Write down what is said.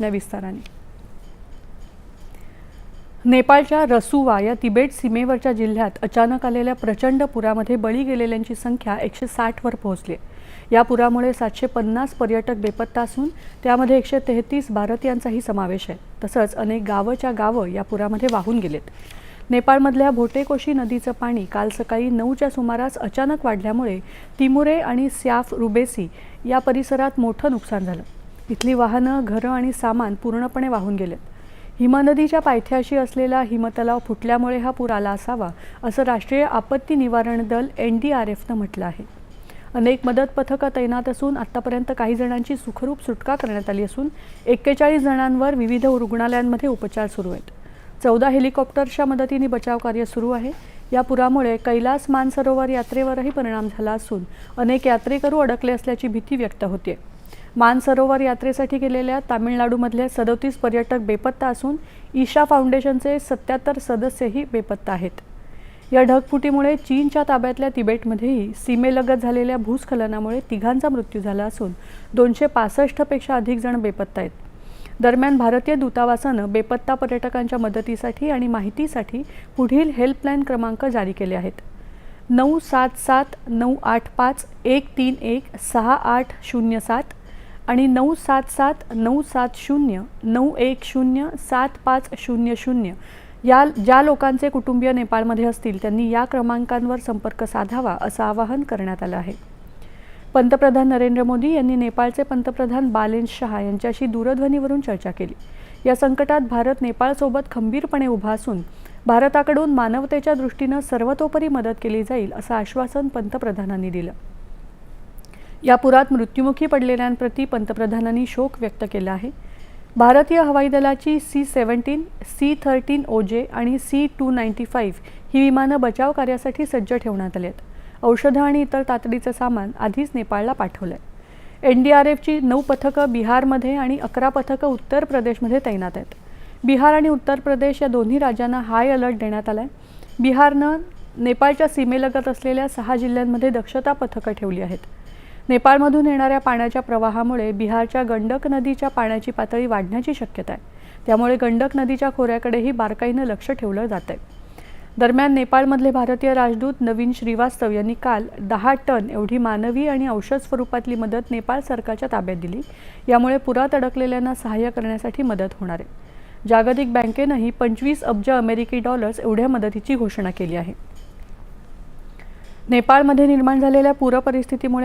विस्ताराने नेपाळच्या रसुवा या तिबेट सीमेवरच्या जिल्ह्यात अचानक आलेल्या प्रचंड पुरामध्ये बळी गेलेल्यांची संख्या 160 वर पोहोचली। या पुरामुळे 750 पर्यटक बेपत्ता असून त्यामध्ये 133 भारतीयांचाही समावेश आहे। तसंच अनेक गावच्या गावं या पुरामध्ये वाहून गेलेत। नेपाळमधल्या भोटेकोशी नदीचं पाणी काल सकाळी 9च्या सुमारास अचानक वाढल्यामुळे तिमुरे आणि स्याफ रुबेसी या परिसरात मोठं नुकसान झालं। इथली वाहनं, घरं आणि सामान पूर्णपणे वाहून गेलेत। हिमनदीच्या पायथ्याशी असलेला हिमतलाव फुटल्यामुळे हा पूर आला असावा असं राष्ट्रीय आपत्ती निवारण दल NDRFनं म्हटलं आहे। अनेक मदत पथकं तैनात असून आतापर्यंत काही जणांची सुखरूप सुटका करण्यात आली असून 41 जणांवर विविध रुग्णालयांमध्ये उपचार सुरू आहेत। 14 हेलिकॉप्टर्सच्या मदतीने बचाव कार्य सुरू आहे। या पुरामुळे कैलास मानसरोवर यात्रेवरही परिणाम झाला असून अनेक यात्रेकरू अडकले असल्याची भीती व्यक्त होते। मानसरोवर यात्रेसाठी गेलेल्या तामिळनाडूमधले 37 पर्यटक बेपत्ता असून ईशा फाउंडेशनचे 77 सदस्यही बेपत्ता आहेत। या ढगफुटीमुळे चीनच्या ताब्यातल्या तिबेटमध्येही सीमेलगत झालेल्या भूस्खलनामुळे 3घांचा मृत्यू झाला असून 265 पेक्षा अधिक जण बेपत्ता आहेत। दरम्यान भारतीय दूतावासानं बेपत्ता पर्यटकांच्या मदतीसाठी आणि माहितीसाठी पुढील हेल्पलाईन क्रमांक जारी केले आहेत। 977-985-131-6807 आणि 977-970-910-7500 ज्या लोकांचे कुटुंबीय नेपाळमध्ये असतील त्यांनी या क्रमांकांवर संपर्क साधावा असं आवाहन करण्यात आलं आहे। पंतप्रधान नरेंद्र मोदी यांनी नेपाळचे पंतप्रधान बालेन शाह यांच्याशी दूरध्वनीवरून चर्चा केली। या संकटात भारत नेपाळसोबत खंबीरपणे उभा असून भारताकडून मानवतेच्या दृष्टीने सर्वतोपरी मदत केली जाईल असं आश्वासन पंतप्रधानांनी दिलं। या पुरात मृत्युमुखी पडलेल्यांप्रती पंतप्रधानांनी शोक व्यक्त केला आहे। भारतीय हवाई दलाची C-17, C-13 OJ आणि C-295 ही विमानं बचाव कार्यासाठी सज्ज ठेवण्यात आली आहेत। औषधं आणि इतर तातडीचं सामान आधीच नेपाळला पाठवलंय। NDRFची 9 पथकं बिहारमध्ये आणि 11 पथकं उत्तर प्रदेशमध्ये तैनात आहेत। बिहार आणि उत्तर प्रदेश या दोन्ही राज्यांना हाय अलर्ट देण्यात आलाय। बिहारनं नेपाळच्या सीमेलगत असलेल्या 6 जिल्ह्यांमध्ये दक्षता पथकं ठेवली आहेत। नेपाळमधून येणाऱ्या पाण्याच्या प्रवाहामुळे बिहारच्या गंडक नदीच्या पाण्याची पातळी वाढण्याची शक्यता आहे। त्यामुळे गंडक नदीच्या खोऱ्याकडेही बारकाईनं लक्ष ठेवलं जात आहे। दरम्यान नेपाळमधले भारतीय राजदूत नवीन श्रीवास्तव यांनी काल 10 टन एवढी मानवी आणि औषध स्वरूपातली मदत नेपाळ सरकारच्या ताब्यात दिली। यामुळे पुरात अडकलेल्यांना सहाय्य करण्यासाठी मदत होणार आहे। जागतिक बँकेनंही 25 अब्ज अमेरिकी डॉलर्स एवढ्या मदतीची घोषणा केली आहे। नेपाळमध्ये निर्माण झालेल्या पूर परिस्थितीमुळे